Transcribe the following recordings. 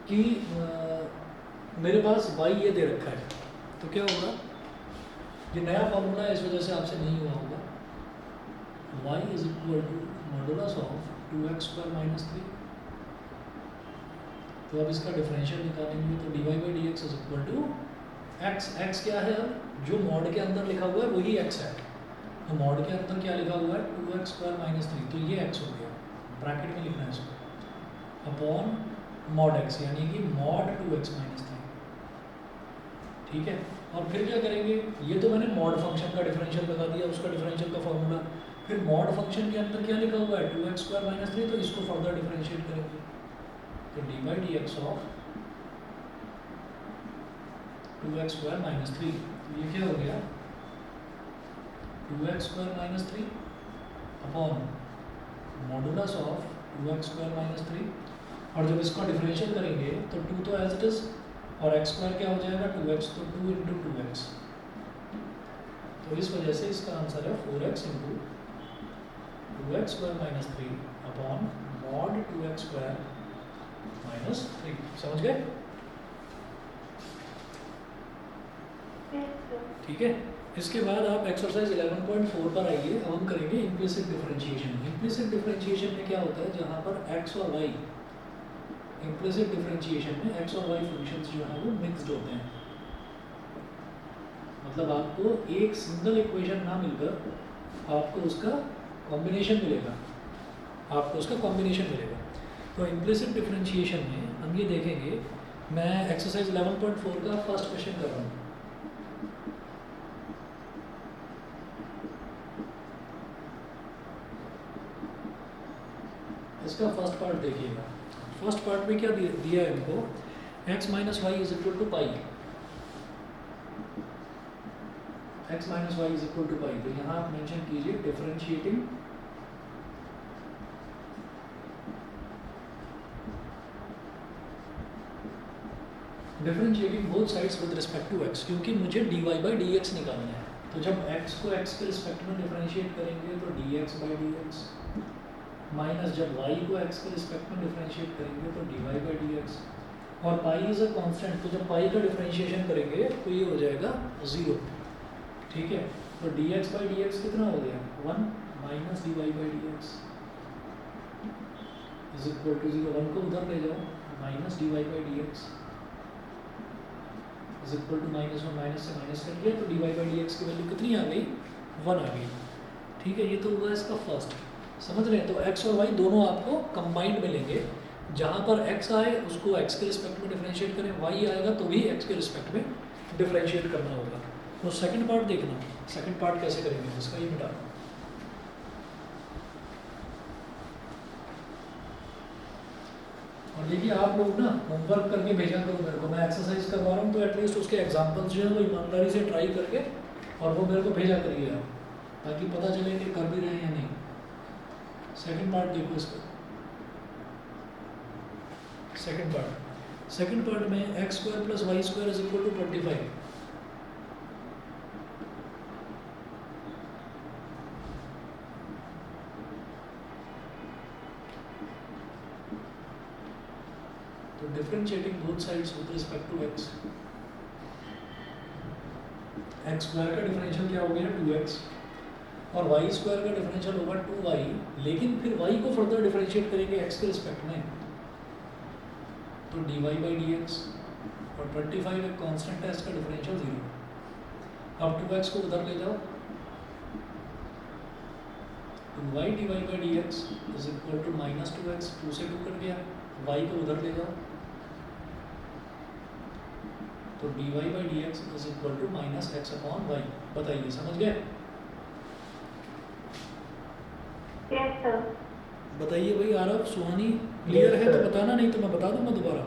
कि मेरे पास y ये दे रखा है, तो क्या होगा, ये नया फॉर्मूला है इस वजह से आपसे नहीं हुआ होगा, y is equal to modulus of 2x² - 3। तो अब इसका डिफरेंशियल निकालेंगे तो dy by d x is equal to x. X क्या है, अब जो मॉड के अंदर लिखा हुआ है वही x है, तो मॉड के अंदर क्या लिखा हुआ है 2x² - 3, तो ये x हो गया, ब्रैकेट में लिखना है इसको, अपॉन मॉड x यानी कि मॉड 2x - 3। ठीक है, और फिर क्या करेंगे, ये तो मैंने मॉड फंक्शन का डिफरेंशियल लगा दिया, उसका डिफरेंशियल का फॉर्मूला, फिर मॉड फंक्शन के अंदर क्या लिखा हुआ है 2x² - 3, तो इसको फर्दर डिफरेंशिएट करेंगे, तो d by d x of 2x² - 3, तो ये क्या हो गया 2x² - 3 upon modulus of 2x² - 3, और जब इसका डिफरेंशियल करेंगे तो 2 तो एज इट इज, और x² क्या हो जाएगा 2x, तो 2 इंटू 2x, तो इस वजह से इसका आंसर है 4x into 2x² - 3 upon mod 2x² - 3। समझ गए? ठीक है, इसके बाद आप एक्सरसाइज 11.4 पर आइए। अब हम करेंगे इम्प्लिसिट डिफरेंशिएशन। इम्प्लिसिट डिफरेंशिएशन में क्या होता है, जहाँ पर x और y, इम्प्लिसिट डिफरेंशिएशन में x और y फंक्शंस जो हैं वो मिक्स्ड होते हैं, मतलब आपको एक सिंगल इक्वेशन ना मिलकर आपको उसका कॉम्बिनेशन मिलेगा, आपको उसका कॉम्बिनेशन मिलेगा। तो इम्प्लिसिट डिफरेंशिएशन में हम ये देखेंगे, मैं एक्सरसाइज 11.4 का फर्स्ट क्वेश्चन कर रहा हूँ। इसका फर्स्ट पार्ट देखिएगा। फर्स्ट पार्ट में क्या दिया है इनको, x - y is equal to pi, x - y is equal to pi, तो यहाँ आप मेंशन कीजिए differentiating both sides with respect to x, क्योंकि मुझे dy बाई डी एक्स निकालना है। तो जब x को x के रिस्पेक्ट में डिफरेंशिएट करेंगे तो dx by d x, minus जब y को x के रिस्पेक्ट में डिफरेंशिएट करेंगे तो dy बाई डी एक्स, और पाई इज अ कांस्टेंट, तो जब पाई का डिफरेंशिएशन करेंगे तो ये हो जाएगा 0। ठीक है, तो dx बाई डी एक्स कितना हो गया 1 minus dy by d x is equal to 0। 1 को उधर ले जाओ, minus dy by d x is equal to -1, minus से माइनस कर दिया, तो dy बाई डी एक्स की वैल्यू कितनी आ गई 1 आ गई। ठीक है, ये तो हुआ इसका फर्स्ट, समझ रहे हैं? तो x और y दोनों आपको कंबाइंड मिलेंगे, जहाँ पर x आए उसको x के रिस्पेक्ट में डिफरेंशिएट करें, y आएगा तो भी x के रिस्पेक्ट में डिफरेंशिएट करना होगा। तो सेकंड पार्ट देखना, सेकंड पार्ट कैसे करेंगे इसका, ये मिटा। और देखिए आप लोग ना होमवर्क करके भेजा करो मेरे को, मैं एक्सरसाइज करवा रहा हूँ तो एटलीस्ट उसके एग्जाम्पल्स जो है वो ईमानदारी से ट्राई करके और वो मेरे को भेजा करिए आप, ताकि पता चले कि कर भी रहे हैं या नहीं। सेकंड पार्ट देखो इसका, सेकंड पार्ट में x² + y² is equal to 25। तो differentiating both sides with respect to x, x² का डिफरेंशियल क्या हो गया 2x, और y² का डिफरेंशियल होगा 2y, लेकिन फिर y को फर्दर डिफरेंशिएट करेंगे x के रिस्पेक्ट में, तो dy बाई डी एक्स, और 25 एक कांस्टेंट है, इसका डिफरेंशियल 0। अब 2x को उधर ले जाओ, 2y dy by d x is equal to -2x, 2 से 2 कट गया, y को उधर ले जाओ, तो dy by d x is equal to -x upon y। बताइए समझ गए? Yes sir. बताइए भाई, आरव सुहानी क्लियर है तो बताना, नहीं तो मैं बता दूंगा दोबारा।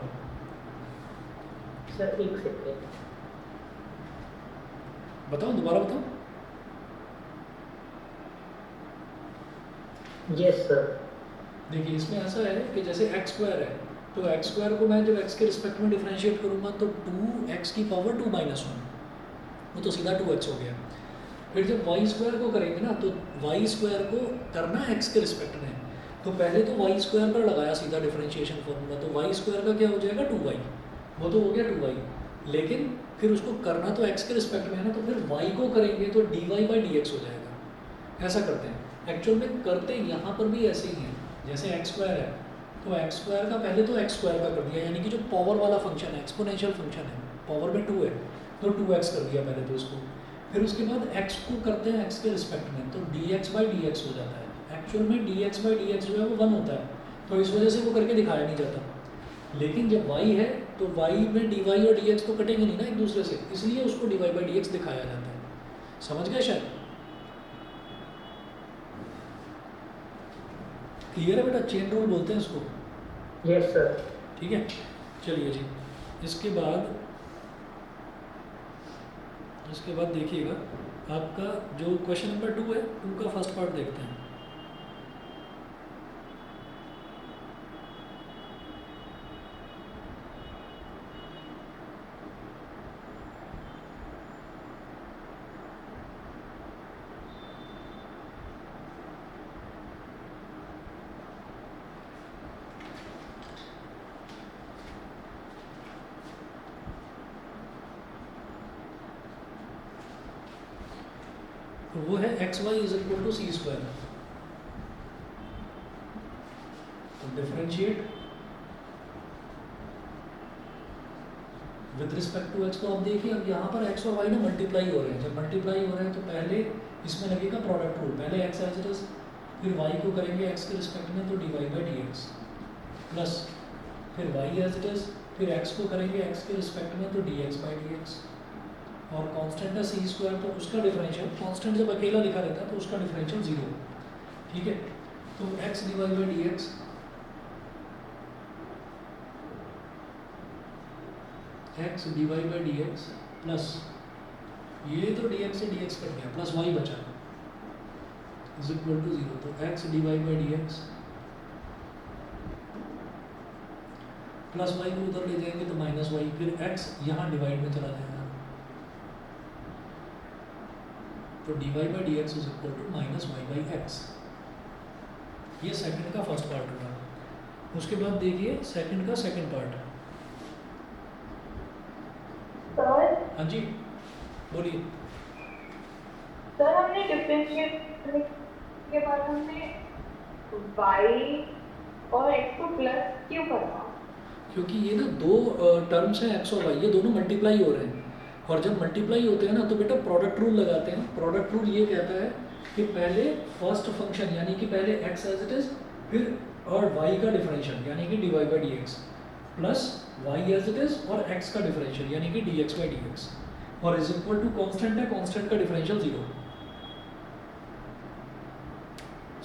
सर एक सेकंड, बताओ दोबारा बताओ। Yes sir. देखिए इसमें ऐसा है कि जैसे x² है, तो x² को मैं जब x के रिस्पेक्ट में डिफरेंशिएट करूंगा तो 2x की पावर 2 - 1, वो तो सीधा 2x हो गया। फिर जब y² को करेंगे ना, तो y² को करना है x के रिस्पेक्ट में, तो पहले तो वाई स्क्वायर पर लगाया सीधा डिफरेंशिएशन फॉर्मूला, तो वाई स्क्वायर का क्या हो जाएगा 2y, वो तो हो गया 2y। लेकिन फिर उसको करना तो x के रिस्पेक्ट में है ना, तो फिर y को करेंगे तो dy बाई dx हो जाएगा। ऐसा करते हैं एक्चुअल में, करते यहाँ पर भी ऐसे ही है। जैसे एक्स स्क्वायर है तो एक्स स्क्वायर का पहले तो एक्स स्क्वायर का कर दिया, यानी कि जो पावर वाला फंक्शन है, एक्सपोनेंशियल फंक्शन है, पावर में 2 है तो 2x कर दिया पहले तो इसको। फिर उसके बाद x को करते हैं x के रिस्पेक्ट में, तो dx बाई dx हो जाता है। एक्चुअल में dx बाई dx जो है वो 1 होता है, तो इस वजह से वो करके दिखाया नहीं जाता। लेकिन जब y है तो y में dy और dx तो कटेंगे नहीं ना एक दूसरे से, इसलिए उसको dy बाई dx दिखाया जाता है। समझ गए शायद? क्लियर है बेटा? चेन रूल बोलते हैं इसको। Yes sir. ठीक है, चलिए जी। इसके बाद देखिएगा आपका जो क्वेश्चन नंबर 2 है, 2 का फर्स्ट पार्ट देखते हैं। तो वो है x y is equal to c square. तो differentiate with respect to x. तो अब देखिए, अब यहाँ पर एक्स और वाई ना मल्टीप्लाई हो रहे हैं। जब मल्टीप्लाई हो रहे हैं तो पहले इसमें लगेगा प्रोडक्ट रूल, पहले एक्स एज इट इज, फिर वाई को करेंगे एक्स के रिस्पेक्ट में तो d y by d x, plus फिर वाई एज इट इज, फिर एक्स को करेंगे एक्स के रिस्पेक्ट में तो d x by d x, और कांस्टेंट है सी स्क्वायर तो उसका डिफरेंशियल, कांस्टेंट जब अकेला लिखा रहता है तो उसका डिफरेंशियल 0। ठीक है, तो x divide by d x x divide by d x plus ये तो डी एक्स से डी एक्स कट गया, प्लस वाई बचा इज इक्वल टू 0। तो x divide by d x plus y को उधर ले जाएंगे तो माइनस वाई, फिर एक्स यहाँ डिवाइड में चला जाएगा तो d y by d x is equal to minus y by x. ये सेकंड का फर्स्ट पार्ट होगा। उसके बाद देखिए सेकंड का सेकंड पार्ट। सर हाँ जी बोलिए। सर हमने डिफरेंशिएट करने के बाद हमने y और x को प्लस क्यों करना? क्योंकि ये ना दो टर्म्स हैं एक्स और वाई, ये दोनों मल्टीप्लाई हो रहे हैं, और जब मल्टीप्लाई होते हैं ना तो बेटा प्रोडक्ट रूल लगाते हैं। प्रोडक्ट रूल ये कहता है कि पहले फर्स्ट फंक्शन यानी कि पहले एक्स एज इट इज, फिर और वाई का डिफरेंशियल यानी कि d y by d x, plus y as it is और एक्स का डिफरेंशियल यानी कि d x by d x, और इज इक्वल टू कांस्टेंट है, कांस्टेंट का डिफरेंशियल 0।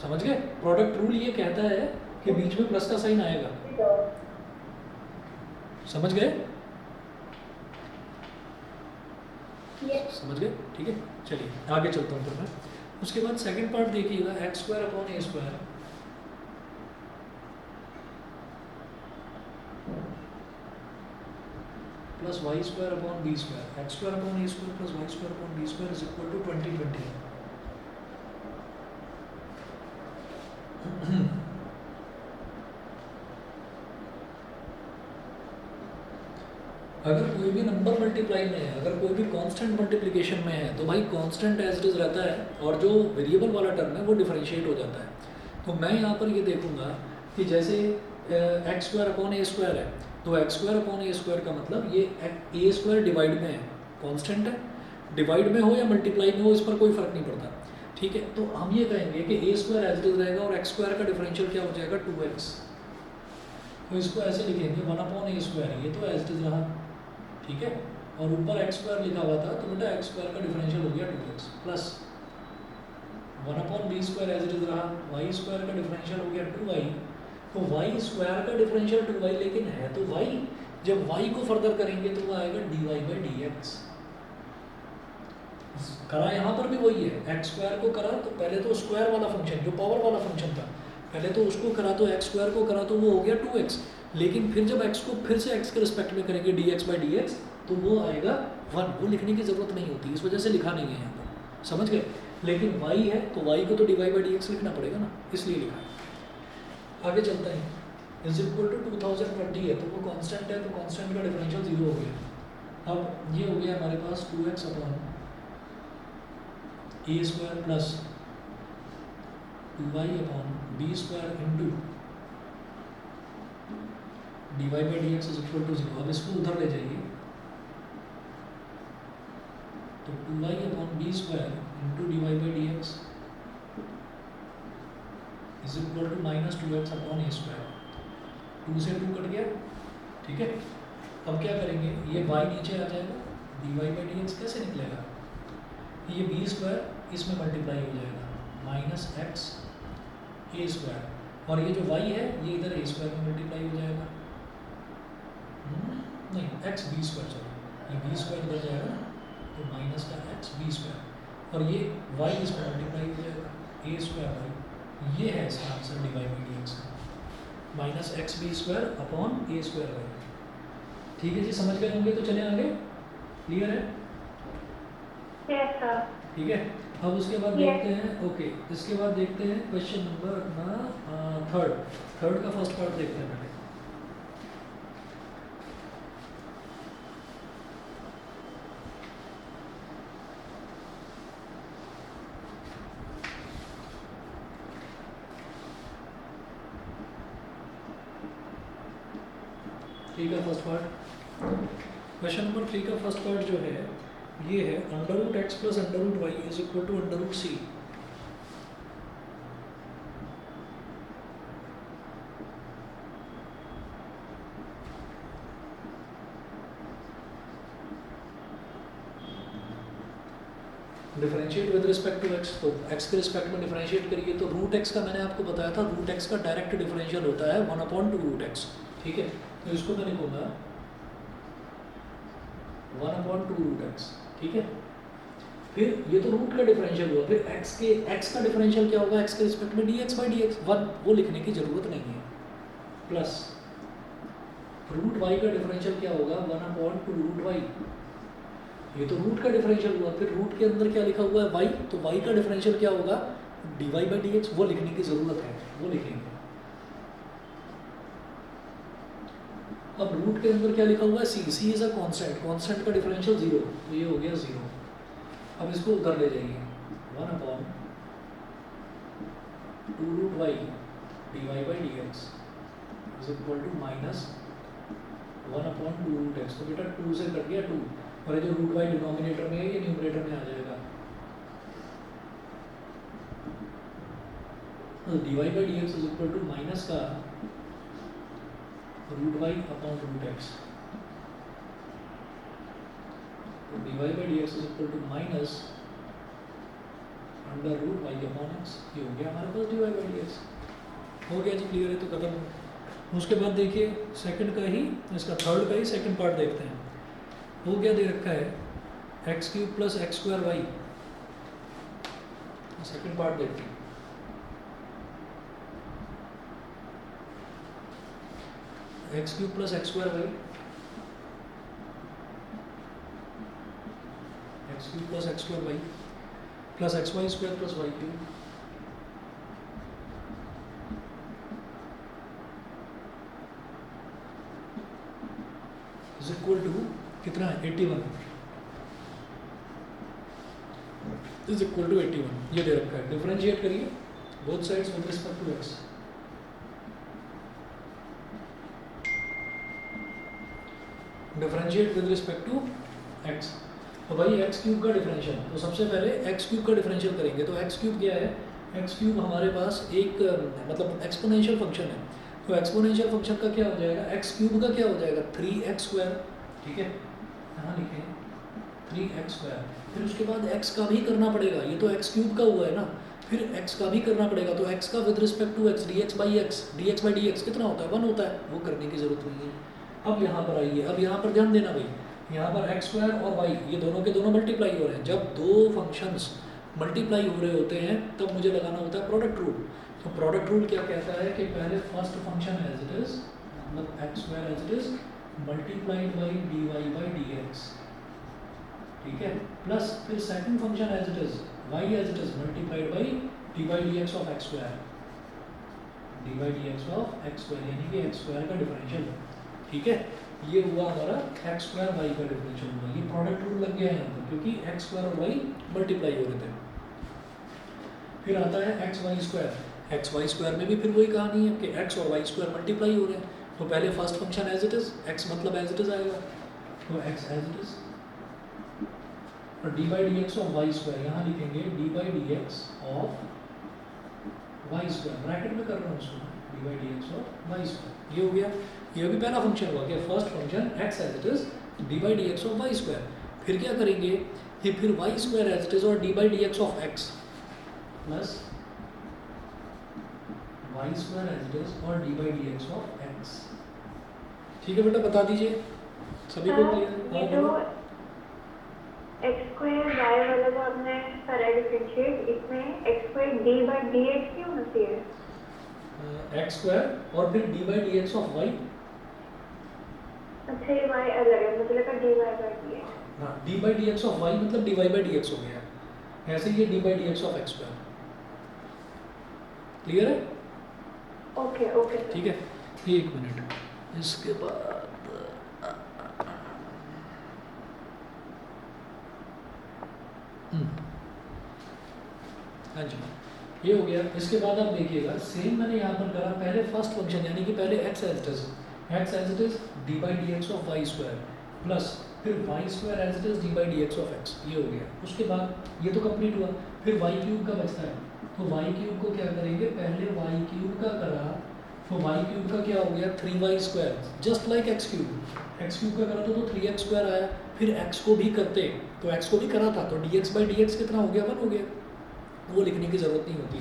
समझ गए? प्रोडक्ट रूल ये कहता है कि बीच में प्लस का साइन आएगा। समझ गए? समझ गए? ठीक है, चलिए आगे चलता हूँ फिर मैं। उसके बाद सेकंड पार्ट देखिएगा, x square upon a square plus y square upon b square, x square upon a square plus y square upon b square is equal to 2020। अगर कोई भी नंबर मल्टीप्लाई में है, अगर कोई भी कांस्टेंट मल्टीप्लिकेशन में है तो भाई कांस्टेंट एज इट इज रहता है, और जो वेरिएबल वाला टर्म है वो डिफरेंशिएट हो जाता है। तो मैं यहाँ पर ये देखूंगा कि जैसे x square upon a square है, तो x square upon a square का मतलब ये ए स्क्वायर डिवाइड में है, कांस्टेंट है, डिवाइड में हो या मल्टीप्लाई में हो इस पर कोई फर्क नहीं पड़ता। ठीक है, तो हम ये कहेंगे कि ए स्क्वायर एज इट इज रहेगा और एक्स स्क्वायर का डिफरेंशियल क्या हो जाएगा 2x। तो इसको ऐसे लिखेंगे 1 अपॉन ए स्क्वायर, ये तो एज इट इज रहा, ठीक है, और ऊपर एक्स स्क्वायर लिखा हुआ था तो बेटा एक्स स्क्वायर का डिफरेंशियल हो गया 2x, plus 1 upon b square as it is रहा, वाई स्क्वायर का डिफरेंशियल हो गया 2y। तो वाई स्क्वायर का डिफरेंशियल 2y, लेकिन है तो y, जब y को फर्दर करेंगे तो वो आएगा dy बाई डी एक्स। करा यहाँ पर भी वही है, एक्स स्क्वायर को करा तो पहले तो स्क्वायर वाला फंक्शन जो पावर वाला फंक्शन था पहले तो उसको करा, तो एक्स स्क्वायर को करा तो वो हो गया 2x, लेकिन फिर जब x को फिर से x के रिस्पेक्ट में करेंगे dx बाई डी एक्स तो वो आएगा 1। वो लिखने की ज़रूरत नहीं होती, इस वजह से लिखा नहीं है यहाँ पर, समझ गए? लेकिन y है तो y को तो dy बाई डी एक्स लिखना पड़ेगा ना, इसलिए लिखा है। आगे चलते हैं, इज इक्वल टू 2020 है, तो वो कांस्टेंट है, तो कांस्टेंट का डिफरेंशियल 0 हो गया। अब ये हो गया हमारे पास 2x upon a square plus 2y upon b square into d y by d x is equal to 0। अब इसको उधर ले जाइए, तो 2y upon b square into d y by d x is equal to minus 2x upon a square. 2 से 2 cut गया, ठीक है। अब क्या करेंगे, ये y नीचे आ जाएगा, d y by d x कैसे निकलेगा, ये बी स्क्वायर इसमें मल्टीप्लाई हो जाएगा माइनस एक्स ए स्क्वायर, और ये जो y है ये इधर ए स्क्वायर में मल्टीप्लाई हो जाएगा, नहीं एक्स बी स्क्वायर, चलो ये बी स्क्वायर इधर जाएगा तो माइनस का एक्स बी स्क्वायर, और ये y इसमें मल्टीप्लाई हो जाएगा ए स्क्वायर बाई, ये है इसका answer d y by d x का, minus x b square upon a square by. ठीक है जी, समझ गए होंगे, तो चले आगे, क्लियर है? Yes sir. ठीक है, अब उसके बाद देखते हैं, ओके, इसके बाद देखते हैं क्वेश्चन नंबर अपना थर्ड का फर्स्ट पार्ट देखते हैं पहले। थ्री का फर्स्ट पार्ट, क्वेश्चन नंबर 3 का फर्स्ट पार्ट जो है ये है under root x plus under root y is equal to under root c. Differentiate with respect to x, तो एक्स के रिस्पेक्ट में डिफरेंशिएट करिए, तो रूट एक्स का मैंने आपको बताया था, रूट एक्स का डायरेक्ट डिफरेंशियल होता है 1/2 रूट एक्स, ठीक है। तो इसको मैं लिखूंगा 1/2 रूट एक्स, ठीक है। फिर ये तो रूट का डिफरेंशियल हुआ, फिर एक्स का डिफरेंशियल क्या होगा, एक्स के रिस्पेक्ट में dx बाई डी एक्स, वो लिखने की जरूरत नहीं है, प्लस रूट वाई का डिफरेंशियल क्या होगा 1/2 रूट वाई, ये तो रूट का डिफरेंशियल हुआ, फिर रूट के अंदर क्या लिखा हुआ है y, तो y का डिफरेंशियल क्या होगा dy बाई डी एक्स, वो लिखने की जरूरत है, वो लिखेंगे। अब रूट के अंदर क्या लिखा हुआ है c is a constant, constant का डिफरेंशियल 0, तो ये हो गया 0। अब इसको उधर ले जाइए, 1/2 root y dy by d x is equal to minus 1/2 root x, तो बेटा 2 से कट गया 2, और ये जो रूट वाई डिनोमिनेटर में है ये न्यूमरेटर में आ जाएगा, तो dy by d x is equal to minus का root y upon root x, तो dy by d x is equal to minus under root y upon x, ये हो गया हमारे पास dy बाई डी एक्स। हो गया जी, क्लियर है, तो खत्म। उसके बाद देखिए सेकंड का ही, इसका थर्ड का ही सेकंड पार्ट देखते हैं। वो क्या दे रखा है x cube plus x square y, second part देखते हैं। X cube plus x square y, x cube plus x square y plus x y square plus y cube is equal to कितना है 81, इज इक्वल टू 81, ये दे रखा है। Differentiate करिए both sides with respect to x, differentiate with respect to x, तो भाई x cube का डिफरेंशियल, तो सबसे पहले एक्स क्यूब का डिफरेंशियल करेंगे। तो एक्स क्यूब क्या है, एक्स क्यूब हमारे पास एक मतलब एक्सपोनेंशियल फंक्शन है, तो एक्सपोनेंशियल फंक्शन का क्या हो जाएगा, एक्स क्यूब का क्या हो जाएगा 3x स्क्वायर, ठीक है, यहाँ लिखें 3x स्क्वायर, फिर उसके बाद x का भी करना पड़ेगा, ये तो एक्स क्यूब का हुआ है ना, फिर x का भी करना पड़ेगा, तो x का with respect to x dx by dx कितना होता है 1 होता है, वो करने की जरूरत नहीं है। अब यहाँ पर आइए, अब यहाँ पर ध्यान देना भाई, यहाँ पर एक्स स्क्वायर और वाई ये दोनों के दोनों मल्टीप्लाई हो रहे हैं, जब दो फंक्शंस मल्टीप्लाई हो रहे होते हैं तब मुझे लगाना होता है प्रोडक्ट रूल। तो प्रोडक्ट रूल क्या कहता है कि पहले first function as it is, मतलब x square as it is multiplied by d y by d x, ठीक है, प्लस फिर second function as it is y as it is multiplied by d y d x of x square, d by d x of x square, यानी कि x square का differential. ठीक है, ये हुआ हमारा एक्स स्क्वायर वाई का differential हुआ। ये प्रोडक्ट रूल लग गया है यहाँ पर, क्योंकि एक्स स्क्वायर और वाई मल्टीप्लाई हो रहे थे। फिर आता है x y square. X y square में भी फिर वही कहानी है कि एक्स और वाई स्क्वायर मल्टीप्लाई हो रहे हैं, तो पहले first function as it is, x मतलब एज इट इज आएगा, तो एक्स एज इट इज, और d by d x of y square यहाँ लिखेंगे d by d x of y square, bracket में कर रहा हूँ उसको, d by d x of y square. ये हो गया, ये भी पहला फंक्शन हुआ, क्या first function x as it is d by d x of y square. फिर क्या करेंगे, ये फिर y square as it is और d by d x of x plus y square as it is और d by d x of x. ठीक है बेटा, बता दीजिए सभी को क्लियर? ये जो एक्स स्क्वायर वाई वाला जो आपने करा डिफरेंशिएट, इसमें x square d by d x क्यों होना चाहिए? एक्स स्क्वायर और फिर d by d x of y. अच्छा, ये वाई अलग है, मुझे लगा d y by d x. हाँ, d by d x of y मतलब d y by d x हो गया, ऐसे ही ये d by d x of x square. Clear है? ओके ओके ठीक है, एक मिनट, इसके बाद हाँ जी, ये हो गया। इसके बाद आप देखिएगा सेम मैंने यहाँ पर करा, पहले फर्स्ट फंक्शन यानी कि पहले x as it is d by d x of y square plus फिर y square as it is d by d x of x, ये हो गया। उसके बाद ये तो कंप्लीट हुआ, फिर वाई क्यूब का बचता है, तो वाई क्यूब को क्या करेंगे, पहले वाई क्यूब का करा, तो वाई क्यूब का क्या हो गया 3y square, just like x cube का करा तो 3x स्क्वायर आया। फिर x को भी करते, तो x को भी करा था, तो dx बाई डी एक्स कितना हो गया 1 हो गया, वो लिखने की ज़रूरत नहीं होती।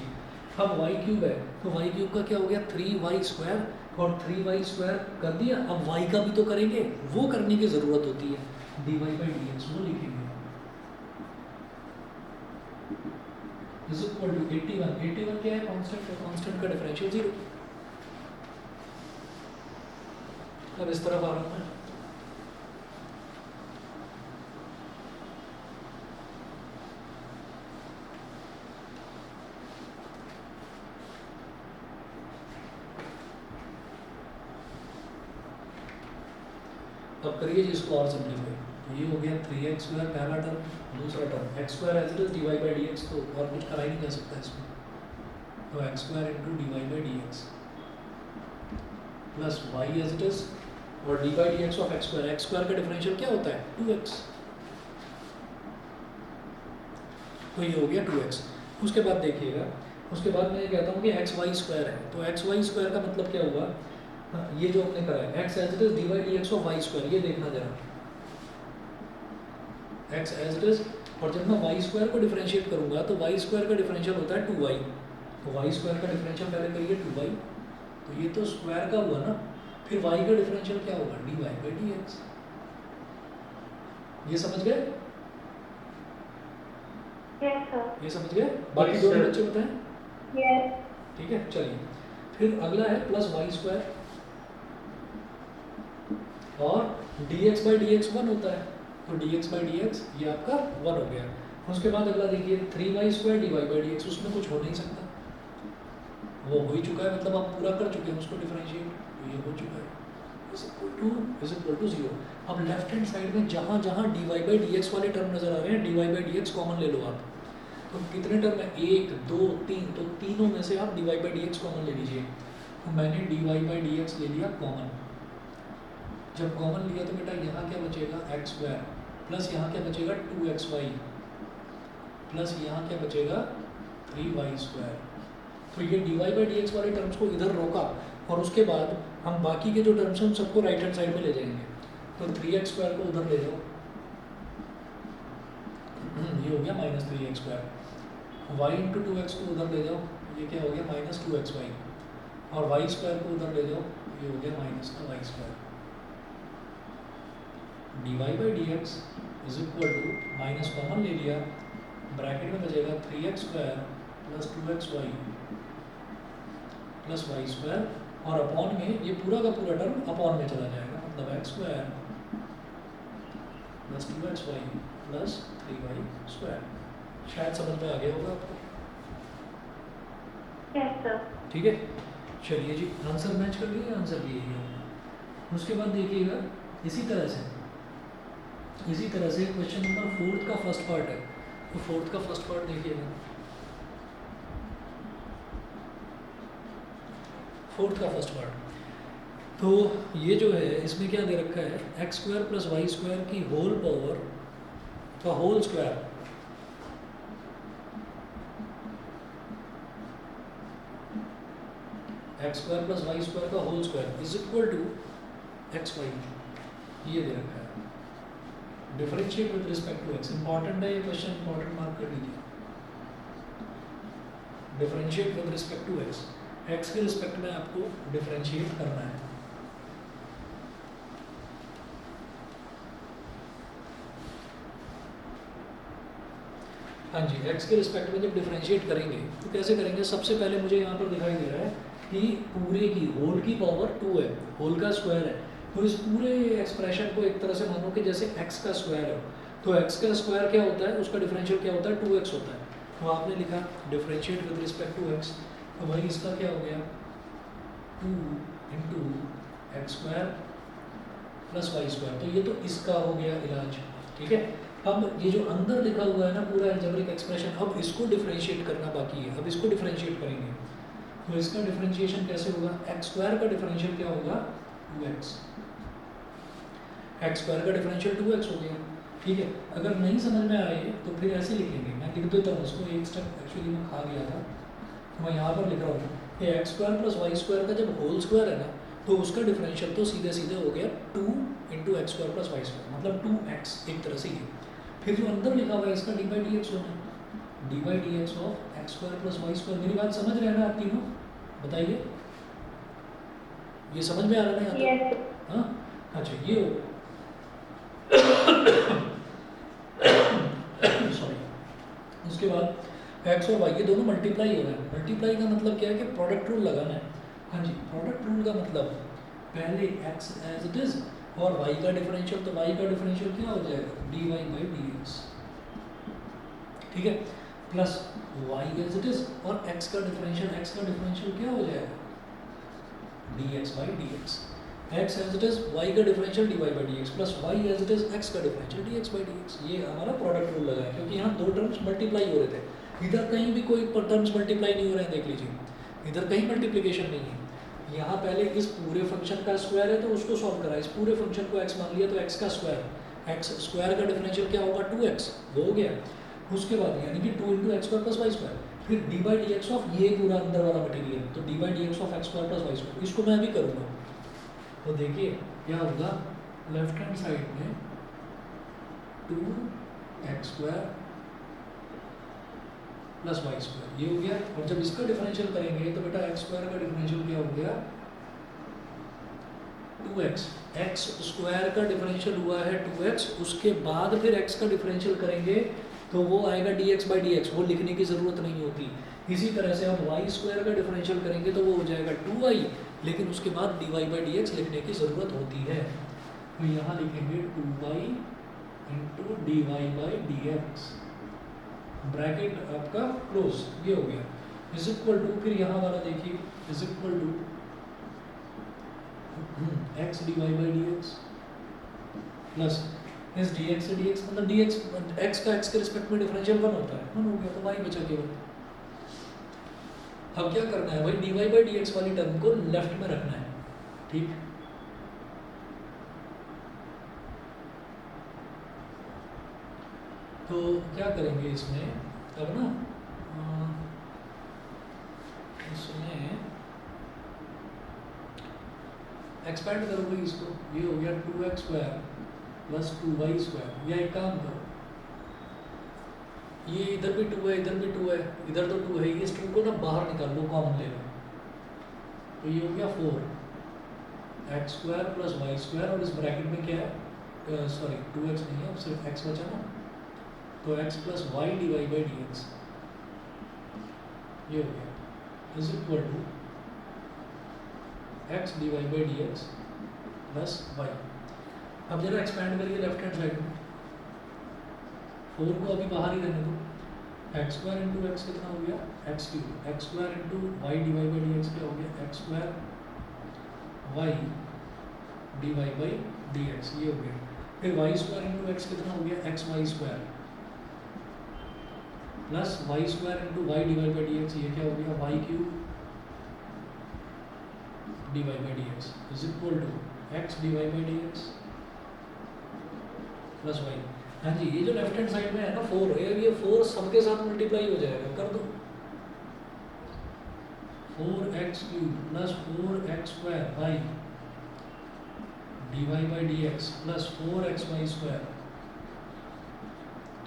अब वाई क्यूब है, तो वाई क्यूब का क्या हो गया 3y स्क्वायर, और 3y स्क्वायर कर दिया। अब y का भी तो करेंगे, वो करने की ज़रूरत होती है, dy बाई डी एक्स वो लिखेंगे इज इक्वल टू 81 क्या है, कांस्टेंट का डिफरेंशियल 0। अब इस तरफ आ रहा हूँ मैं, अब करिए जी इसको और सिंप्लीफाई। तो ये हो गया 3x स्क्वायर पहला टर्म, दूसरा term x square as it is d y by d x, तो और कुछ करा ही नहीं जा सकता इसमें, तो x square into d y by d x plus y as it is और d by d x of x square का डिफरेंशियल क्या होता है 2x, तो ये हो गया 2x। उसके बाद देखिएगा, उसके बाद मैं ये कहता हूँ कि एक्स वाई स्क्वायर है, तो एक्स वाई स्क्वायर का मतलब क्या हुआ, ये जो हमने करा है x as it is d by d x of y square, ये देखना जरा, एक्स एज इट इज, और जब मैं वाई स्क्वायर को डिफरेंशिएट करूंगा तो वाई स्क्वायर का डिफरेंशियल होता है 2y, तो वाई स्क्वायर का डिफरेंशियल पहले करिए 2y, तो ये तो स्क्वायर का हुआ ना, फिर y का डिफरेंशियल क्या होगा d y by d x. ये समझ गए? Yes sir. ये समझ गए? बाकी Yes, दो sir. बच्चे बताएं। यस। ठीक है, चलिए फिर अगला है प्लस वाई स्क्वायर और D x by d x 1 होता है, तो d x by d x ये आपका 1 हो गया। उसके बाद अगला देखिए 3y square d y by d x, उसमें कुछ हो नहीं सकता, वो हो ही चुका है, मतलब आप पूरा कर चुके हैं उसको डिफरेंशिएट, तो ये हो चुका है इज इक्वल टू 0। अब लेफ्ट हैंड साइड में जहाँ जहाँ d y by d x वाले टर्म नजर आ रहे हैं, d y by d x common ले लो आप, तो कितने टर्म है 1 2 3, तो तीनों में से आप d y by d x common ले लीजिए, तो मैंने d y by d x ले लिया कॉमन। जब कॉमन लिया तो बेटा यहाँ क्या बचेगा एक्स स्क्वायर प्लस यहाँ क्या बचेगा 2xy प्लस यहाँ क्या बचेगा 3y स्क्वायर। तो ये d y by d x वाले टर्म्स को इधर रोका, और उसके बाद हम बाकी के जो टर्म्स हैं उन सबको राइट हैंड साइड में ले जाएंगे, तो 3x स्क्वायर को उधर ले जाओ, ये हो गया minus 3x square, y into 2x को उधर ले जाओ, ये क्या हो गया माइनस 2xy, और y स्क्वायर को उधर ले जाओ, ये हो गया माइनस का y square. D y by d x is equal to minus common ले लिया, ब्रैकेट में बचेगा 3x square plus 2xy plus y square, और अपॉन में ये पूरा का पूरा टर्म अपॉन में चला जाएगा, मतलब x square plus 2xy plus 3y square. शायद समझ में आ गया होगा आपको? Yes sir. ठीक है, चलिए जी, आंसर मैच कर लिए, आंसर लिए ही हमने। उसके बाद देखिएगा इसी तरह से क्वेश्चन नंबर 4 का फर्स्ट पार्ट है, तो 4 का फर्स्ट पार्ट देखिएगा। 4 का फर्स्ट पार्ट, तो ये जो है इसमें क्या दे रखा है, x square plus y square की होल पावर का whole square, x square plus y square का whole square is equal to x y, ये दे रखा है। Differentiate with respect to x, important है ये क्वेश्चन, इंपॉर्टेंट मार्क कर लीजिए। Differentiate with respect to x, x के रिस्पेक्ट में आपको डिफरेंशिएट करना है। हाँ जी, एक्स के रिस्पेक्ट में जब डिफरेंशिएट करेंगे तो कैसे करेंगे, सबसे पहले मुझे यहाँ पर दिखाई दे रहा है कि पूरे की होल की पावर 2 है, होल का स्क्वायर है, तो इस पूरे एक्सप्रेशन को एक तरह से मानो कि जैसे x का स्क्वायर है, तो x का स्क्वायर क्या होता है, उसका डिफरेंशियल क्या होता है, 2x होता है। तो आपने लिखा differentiate with respect to x, तो भाई इसका क्या हो गया, 2 into x square plus y square, तो ये तो इसका हो गया इलाज, ठीक है। अब ये जो अंदर लिखा हुआ है ना पूरा अलजेब्रिक एक्सप्रेशन, अब इसको डिफरेंशिएट करना बाकी है, अब इसको डिफरेंशिएट करेंगे। तो इसका डिफरेंशिएशन कैसे होगा, एक्स स्क्वायर का डिफरेंशियल क्या होगा, 2x, एक्स स्क्वायर का डिफरेंशियल 2x हो गया, ठीक है। अगर नहीं समझ में आए तो फिर ऐसे लिखेंगे, मैं लिख देता हूँ उसको, एक स्टेप एक्चुअली मैं खा गया था, तो मैं यहाँ पर लिख रहा हूँ कि x square plus y square का जब होल स्क्वायर है ना, तो उसका डिफरेंशियल तो सीधे सीधे हो गया 2 into x square plus y square, मतलब 2x एक तरह से ये। फिर जो अंदर लिखा हुआ है इसका डी बाई डी एक्स होना है, d by d x of x square plus y square. मेरी बात समझ रहे हैं ना आप तीनों, बताइए, ये समझ में आ रहा है यहाँ तक? हाँ, अच्छा ये हो सॉरी। उसके बाद एक्स और वाई ये दोनों मल्टीप्लाई हो रहे हैं, मल्टीप्लाई का मतलब क्या है कि प्रोडक्ट रूल लगाना है। हाँ जी, प्रोडक्ट रूल का मतलब पहले एक्स एज इट इज और वाई का डिफरेंशियल, तो वाई का डिफरेंशियल क्या हो जाएगा, d y by d x, ठीक है, plus y as it is और एक्स का डिफरेंशियल क्या हो जाएगा, d x by d x, x as it is y का differential d y by d x plus y as it is x का differential d x by d x. ये हमारा product rule लगा है, क्योंकि यहाँ दो टर्म्स मल्टीप्लाई हो रहे थे, इधर कहीं भी कोई टर्म्स मल्टीप्लाई नहीं हो रहे हैं, देख लीजिए इधर कहीं मल्टीप्लिकेशन नहीं है। यहाँ पहले इस पूरे फंक्शन का स्क्वायर है तो उसको सॉल्व करा, इस पूरे फंक्शन को x मान लिया तो x का स्क्वायर, x स्क्वायर का डिफरेंशियल क्या होगा, 2x, वो हो गया। उसके बाद यानी कि 2 into x square plus y square, फिर d by d x of ये पूरा अंदर वाला मटेरियल, तो d by d x of x square plus y square, इसको मैं अभी करूँगा। तो देखिए क्या होगा, लेफ्ट हैंड साइड में 2x square plus y square, ये हो गया। और जब इसका डिफरेंशियल करेंगे तो बेटा एक्स स्क्वायर का डिफरेंशियल क्या हो गया, 2x, एक्स स्क्वायर का डिफरेंशियल हुआ है 2x, उसके बाद फिर x का डिफरेंशियल करेंगे तो वो आएगा dx बाई डी एक्स, वो लिखने की ज़रूरत नहीं होती। इसी तरह से हम वाई स्क्वायर का डिफरेंशियल करेंगे तो वो हो जाएगा 2y, लेकिन उसके बाद dy बाई डी एक्स लिखने की ज़रूरत होती है। तो यहाँ लिखेंगे 2y into d y by d x, bracket आपका क्लोज, ये हो गया, इज इक्वल टू, फिर यहाँ वाला देखिए is equal to x d y by d x plus इस डी एक्स से डी एक्स, मतलब डी एक्स, एक्स का एक्स के रिस्पेक्ट में डिफरेंशियल 1 होता है, 1 हो गया, तो वाई बचा केवल। अब क्या करना है भाई, d y by d x वाली टर्म को लेफ्ट में रखना है, ठीक। तो क्या करेंगे इसमें, अब ना इसमें एक्सपेंड करोगे इसको, ये हो गया 2x square plus 2y square, या एक काम करो, ये इधर भी 2 है, इधर भी 2 है, इधर तो 2 है, इस 2 को ना बाहर निकाल लो, कॉमन ले लो, तो ये हो गया 4x square plus y square, और इस ब्रैकेट में क्या है, सॉरी 2x नहीं है, अब सिर्फ x बचा ना, तो x plus y d y by d x, ये हो गया, is equal to x d y by d x plus y. अब जरा एक्सपैंड करिए लेफ्ट हैंड साइड में, 4 को अभी बाहर ही रहने दो, एक्स स्क्वायर इंटू एक्स कितना हो गया x cube, x square into y divide by d x क्या हो गया x square y divide by d x, ये हो गया। फिर वाई स्क्वायर इंटू एक्स कितना हो गया x y square plus y square into y divide by d x, ये क्या हो गया y cube divide by d x is equal to x divide by d x plus y. हाँ जी, ये जो लेफ्ट हैंड साइड में है ना 4 है, ये 4 सबके साथ मल्टीप्लाई हो जाएगा, कर दो 4x cube plus 4x square y d y by d x plus 4x y square,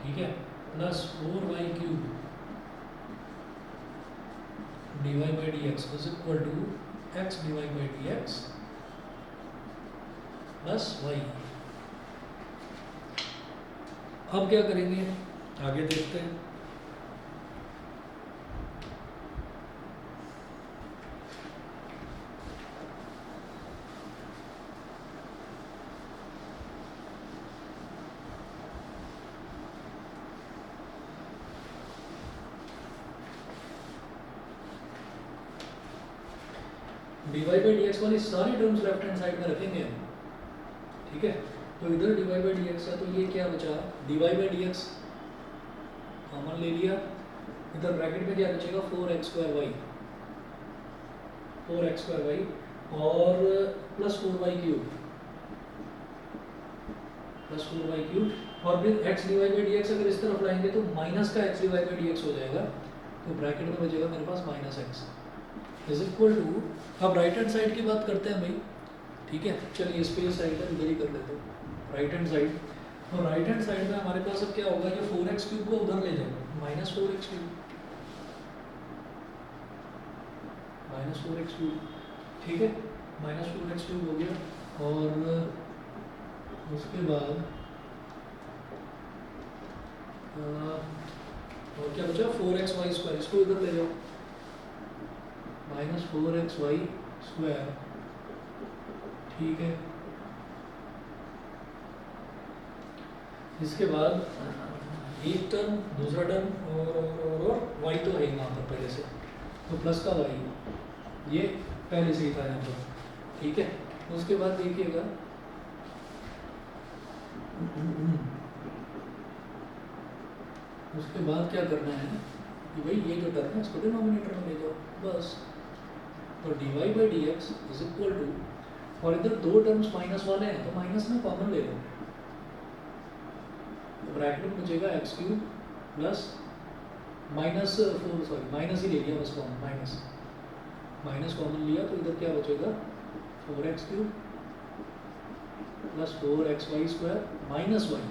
ठीक है, plus 4y cube d y by d x is equal to x d y by d x plus y. अब क्या करेंगे आगे देखते हैं। D y by d x वाली सारी टर्म्स लेफ्ट हैंड साइड में रखेंगे हम, ठीक है। तो इधर d y by d x है, तो ये क्या बचा d y by d x common ले लिया, इधर ब्रैकेट में क्या बचेगा 4x square y, 4x square y और plus 4y cube, plus 4y cube और फिर x d y by d x अगर इस तरफ लाएंगे तो माइनस का x d y by d x हो जाएगा, तो ब्रैकेट में बचेगा मेरे पास minus x is equal to. अब राइट हैंड साइड की बात करते हैं भाई, ठीक है, चलिए स्पेस साइड है इधर ही कर लेते हैं राइट हैंड साइड। तो राइट हैंड साइड में हमारे पास अब क्या होगा, ये 4x क्यूब को उधर ले जाओ minus 4x cube, minus 4x cube, ठीक है, माइनस 4x क्यूब हो गया और उसके बाद और क्या बचा 4x वाई स्क्वायर, इसको इधर ले जाओ माइनस 4x वाई स्क्वायर, ठीक है। इसके बाद एक टर्म दूसरा टर्म और वाई तो है यहाँ पर पहले से, तो प्लस का वाई ये पहले से ही था यहाँ पर, ठीक है। उसके बाद देखिएगा उसके बाद क्या करना है कि भाई ये जो टर्म है इसको डिनोमिनेटर में ले जाओ बस, तो d y by d x is equal to, और इधर दो टर्म्स माइनस वाले हैं तो माइनस में कॉमन ले लो, तो ब्रैकेट में बचेगा x cube plus minus 4, sorry minus ही ले लिया बस कॉमन, माइनस माइनस कॉमन लिया तो इधर क्या बचेगा 4x cube plus 4x y square minus y,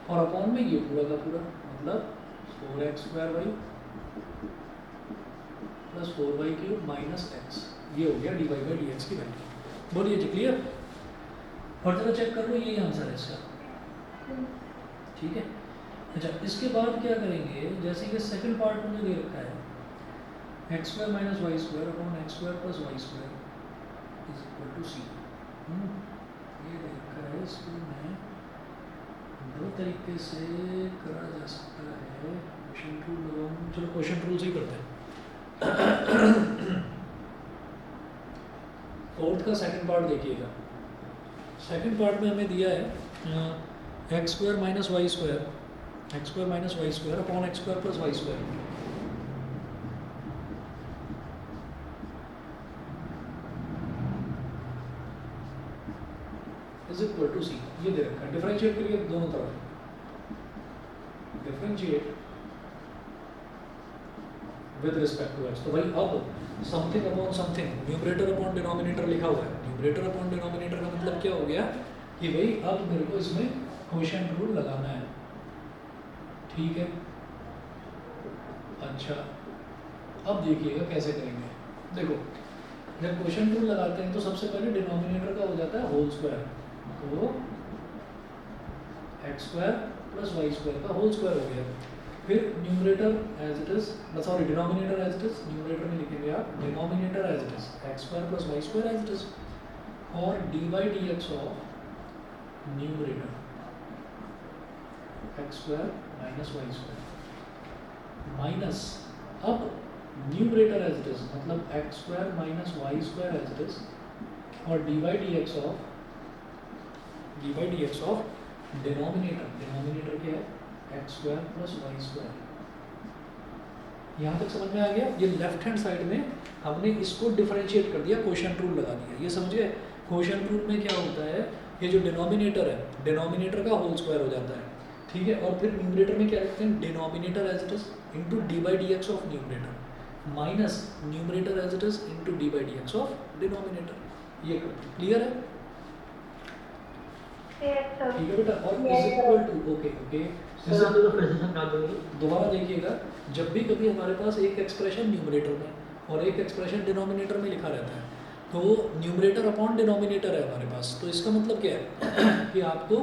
और अपॉन में ये पूरा का पूरा मतलब 4x square y plus 4y cube minus x, ये हो गया d y by d x की वैल्यू। बोलिए जी क्लियर, और जरा चेक कर लो यही आंसर है इसका, ठीक है। अच्छा इसके बाद क्या करेंगे, जैसे कि सेकंड पार्ट मुझे दे रखा है x square minus y square upon x square plus y square is equal to c, ये दे रखा है, इसको मैं दो तरीके से करा जा सकता है, क्वेश्चन रूल लगाऊँ, चलो क्वेश्चन रूल से ही करते हैं। फोर्थ का सेकंड पार्ट देखिएगा, सेकंड पार्ट में हमें दिया है x square minus y square, x square minus y square upon x square plus y square is equal to c, ये दे रखा है। डिफरेंशिएट करिए दोनों तरफ, differentiate with respect to x, तो भाई अब something upon something, numerator upon denominator लिखा हुआ है, न्यूमरेटर अपॉन डिनोमिनेटर का मतलब क्या हो गया कि भाई अब मेरे को इसमें क्वोशिएंट रूल लगाना है, ठीक है। अच्छा अब देखिएगा कैसे करेंगे, देखो जब क्वोशिएंट रूल लगाते हैं तो सबसे पहले डिनोमिनेटर का हो जाता है होल स्क्वायर, तो x square plus y square का होल स्क्वायर हो गया, फिर numerator as it is, sorry denominator as it is, numerator में लिखेंगे आप denominator as it is x square plus y square as it is, और d by d x of numerator x square minus y square, minus, अब numerator as it is, मतलब x square minus y square as it is, और d by d x of denominator क्या है x square plus y square. यहाँ तक समझ में आ गया? ये लेफ्ट हैंड साइड में हमने इसको डिफरेंशिएट कर दिया, क्वोशिएंट रूल लगा दिया। ये समझ गए? क्वोशिएंट रूल में क्या होता है, ये जो डिनोमिनेटर है डिनोमिनेटर का होल स्क्वायर हो जाता है, ठीक है, और फिर न्यूमरेटर में क्या लिखते हैं, denominator as it is into d by d x of numerator minus numerator as it is into d by d x of denominator. ये क्लियर है? Yes, sir. ठीक है बेटा, और Yes, is sir. Equal to, okay okay, sir आप तो फिर से समझा दोगे? दोबारा देखिएगा, जब भी कभी हमारे पास एक एक्सप्रेशन न्यूमरेटर में और एक एक्सप्रेशन डिनोमिनेटर में लिखा रहता है, तो न्यूमरेटर अपॉन डिनोमिनेटर है हमारे पास, तो इसका मतलब क्या है कि आपको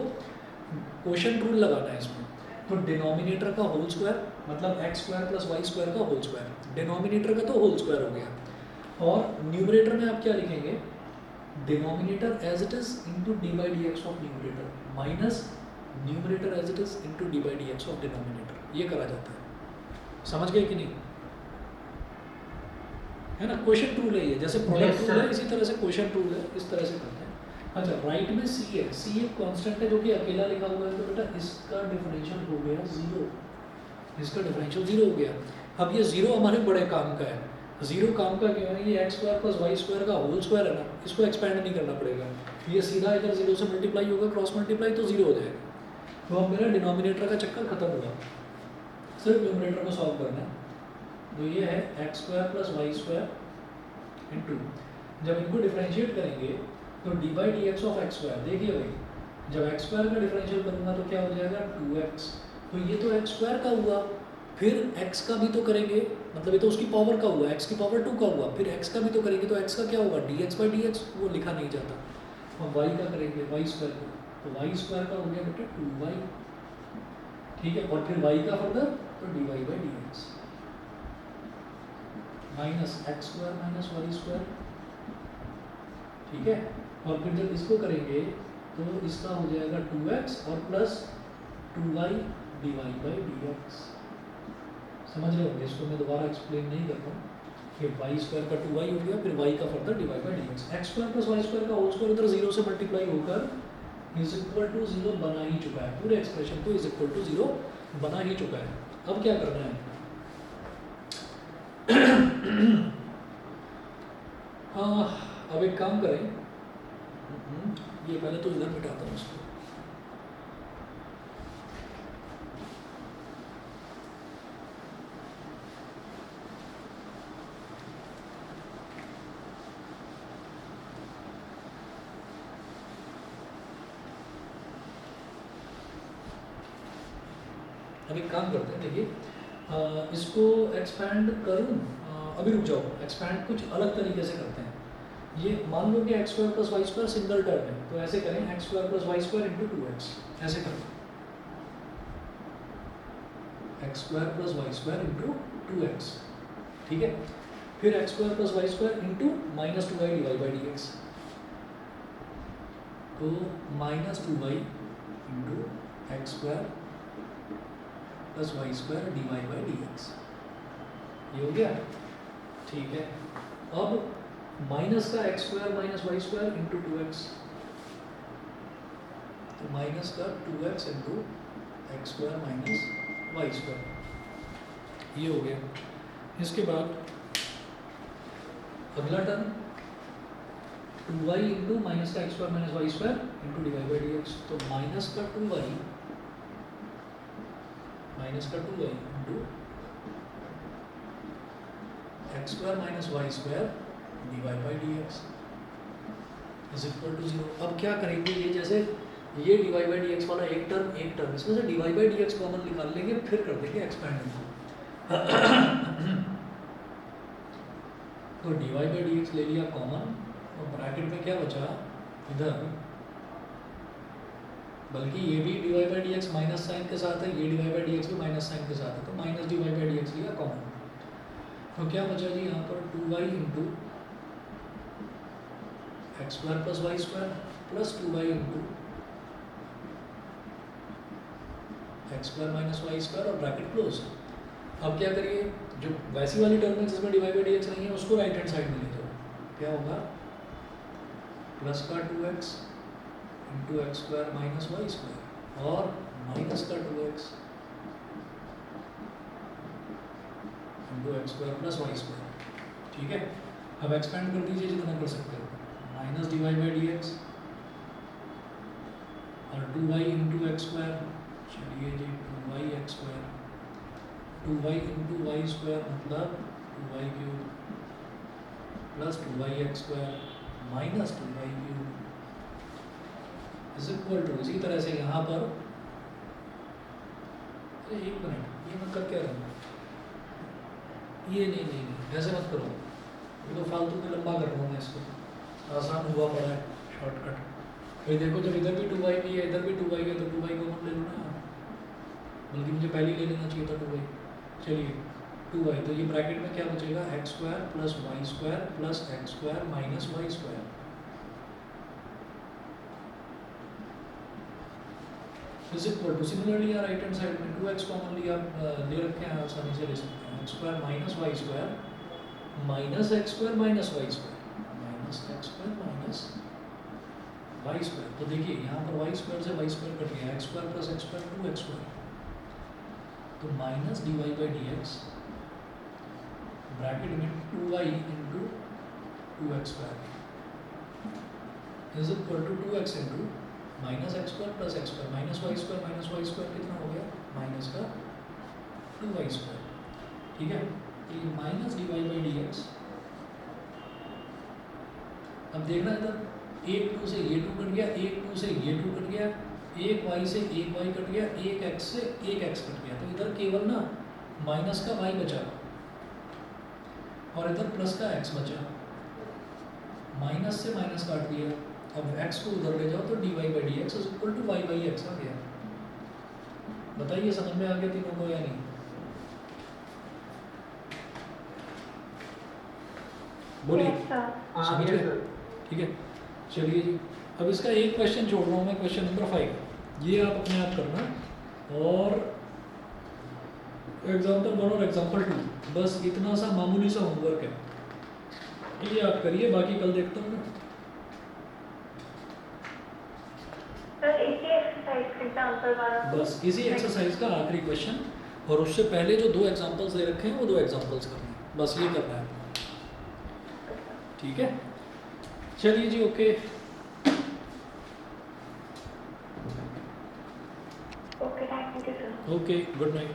क्वोशिएंट रूल लगाना है इसमें। तो डिनोमिनेटर का होल स्क्वायर मतलब x square plus y square का होल स्क्वायर, डिनोमिनेटर का तो होल स्क्वायर हो गया, और न्यूमरेटर में आप क्या लिखेंगे, denominator as it is into d by d x of numerator minus numerator as it is into d by d x of denominator. ये करा जाता है, समझ गए कि नहीं? है ना, क्वोशिएंट रूल है ये, जैसे प्रोडक्ट Yes, रूल है sir. इसी तरह से क्वोशिएंट रूल है, इस तरह से करते हैं। अच्छा, राइट में सी है, सी एक कांस्टेंट है जो कि अकेला लिखा हुआ है, तो बेटा इसका डिफरेंशियल हो गया जीरो, इसका डिफरेंशियल जीरो हो गया। अब ये जीरो हमारे बड़े काम का है, जीरो काम का क्यों है, ये x square plus y square का होल स्क्वायर है ना, इसको एक्सपेंड नहीं करना पड़ेगा, ये सीधा इधर जीरो से मल्टीप्लाई होगा, क्रॉस मल्टीप्लाई तो जीरो हो जाएगा। तो अब मेरा डिनोमिनेटर का चक्कर खत्म हुआ, सिर्फ न्यूमरेटर को सॉल्व करना है। तो ये है x square plus y square into, जब इनको डिफरेंशिएट करेंगे तो d by d x of x square, देखिए भाई जब एक्स स्क्वायर का डिफरेंशियल करूँगा तो क्या हो जाएगा 2x, तो ये तो एक्स स्क्वायर का हुआ, फिर x का भी तो करेंगे, मतलब ये तो उसकी पावर का हुआ, x की पावर 2 का हुआ, फिर x का भी तो करेंगे, तो x का क्या होगा dx बाई डी एक्स, वो लिखा नहीं जाता, हम y का करेंगे वाई स्क्वायर को, तो वाई स्क्वायर का हो गया बेटा 2y, ठीक है, और फिर y का फर्दर तो dy by d x minus x square minus y square, ठीक है, और फिर जब इसको करेंगे तो इसका हो जाएगा 2x और plus 2y dy by d x. समझ रहे होंगे, इसको मैं दोबारा एक्सप्लेन नहीं करता हूँ, फिर वाई स्क्वायर का 2y हो गया, फिर y का further dy by d x, x square plus y square का होल स्क्वायर उधर जीरो से मल्टीप्लाई होकर इज इक्वल टू जीरो बना ही चुका है, पूरे एक्सप्रेशन को इज इक्वल टू जीरो बना ही चुका है। अब क्या करना है अब एक काम करें, ये पहले तो इधर मिटाता हूँ इसको, अब एक काम करते हैं, देखिए इसको एक्सपैंड करूँ, अभी रुक जाओ, एक्सपैंड कुछ अलग तरीके से करते हैं। ये मान लो कि x square plus y square single term है, तो ऐसे करें x square plus y square into 2x, ऐसे करें x square plus y square into 2x, ठीक है, फिर x square plus y square into minus 2y d y by d x, तो minus 2y into x square plus y square d y by d x, ये हो गया, ठीक है। अब माइनस का x square minus y square into 2x, तो minus का 2x into x square minus y square, ये हो गया। इसके बाद अगला टर्म 2y इंटू माइनस का x square minus y square into d y by d x, तो माइनस का 2y into x square minus y square d y by d x is equal to zero. अब क्या करेंगे, ये जैसे ये d y by d x वाला एक टर्म इसमें से d y by d x common निकाल लेंगे, फिर कर देंगे एक्सपैंड तो d y by d x ले लिया कॉमन, और ब्रैकेट में क्या बचा इधर, बल्कि ये भी d y by d x minus sign के साथ है, ये d y by d x भी माइनस साइन के साथ है, तो minus d y by d x लिया कॉमन, तो क्या बचा जी यहाँ पर 2y into x square plus y square plus 2y into x square minus y square और ब्रैकेट क्लोज, अब क्या करिए, जो वैसी वाली टर्म है जिसमें dy बाई dx नहीं है उसको राइट हैंड साइड में ले जाओ। क्या होगा, प्लस का 2x into x square minus y square और माइनस का 2x into x square plus y square. ठीक है, अब एक्सपेंड कर दीजिए जितना कर सकते हो, माइनस dy बाई dx और 2y इंटू एक्स स्क्वायर, चलिए जी 2y x square, 2y into y square मतलब 2y cube plus 2y x square minus 2y cube is equal to, इसी तरह से यहाँ पर, अरे एक मिनट ये मैं कर क्या रहा हूँ, ये नहीं ऐसे मत करो, ये तो फालतू में लंबा कर रहा हूँ मैं इसको, आसान हुआ पड़ा है शॉर्टकट। फिर देखो जब इधर भी 2y भी है इधर भी 2y है तो 2y कॉमन ले लो ना, बल्कि मुझे पहले ही ले लेना चाहिए था 2y। चलिए 2y, तो ये ब्रैकेट में क्या बचेगा, x square plus y square plus x square minus y square. Is equal to, similarly यहाँ राइट हैंड साइड में 2x कॉमनली आप ले रखे हैं, आसानी से ले सकते हैं, x square minus y square minus x square minus y square minus x square minus y square. तो देखिए यहाँ पर वाई स्क्वायर से वाई स्क्वायर कट गया, x square plus x square 2x square, तो minus dy by d x bracket में 2y into 2x square is equal to 2x into minus x square plus x square minus y square कितना हो गया, minus का 2y square. ठीक है, तो ये minus dy by d x, अब देखना इधर, एक 2 से ये 2 कट गया, एक 2 से ये 2 कट गया, एक y से एक y कट गया, एक x से एक x कट गया, तो इधर केवल ना माइनस का y बचा और इधर प्लस का x बचा, माइनस से माइनस काट दिया, अब x को उधर ले जाओ तो dy by d x is equal to y by x आ गया। बताइए समझ में आ गया तीनों को या नहीं, बोलिए। समझ गए? ठीक है, चलिए जी, अब इसका एक क्वेश्चन छोड़ रहा हूँ मैं, क्वेश्चन नंबर 5, ये आप अपने आप करना, और एग्जाम्पल 1 और एग्जाम्पल 2, बस इतना सा मामूली सा होमवर्क है, ये आप करिए, बाकी कल देखता हूँ ना। सर इसी एक्सरसाइज का आंसर वाला, बस इसी एक्सरसाइज का आखिरी क्वेश्चन, और उससे पहले जो 2 एग्जाम्पल्स दे रखे हैं वो 2 एग्जाम्पल्स करने हैं, बस ये करना है। ठीक है, चलिए जी, okay okay thank you sir. Okay, good night.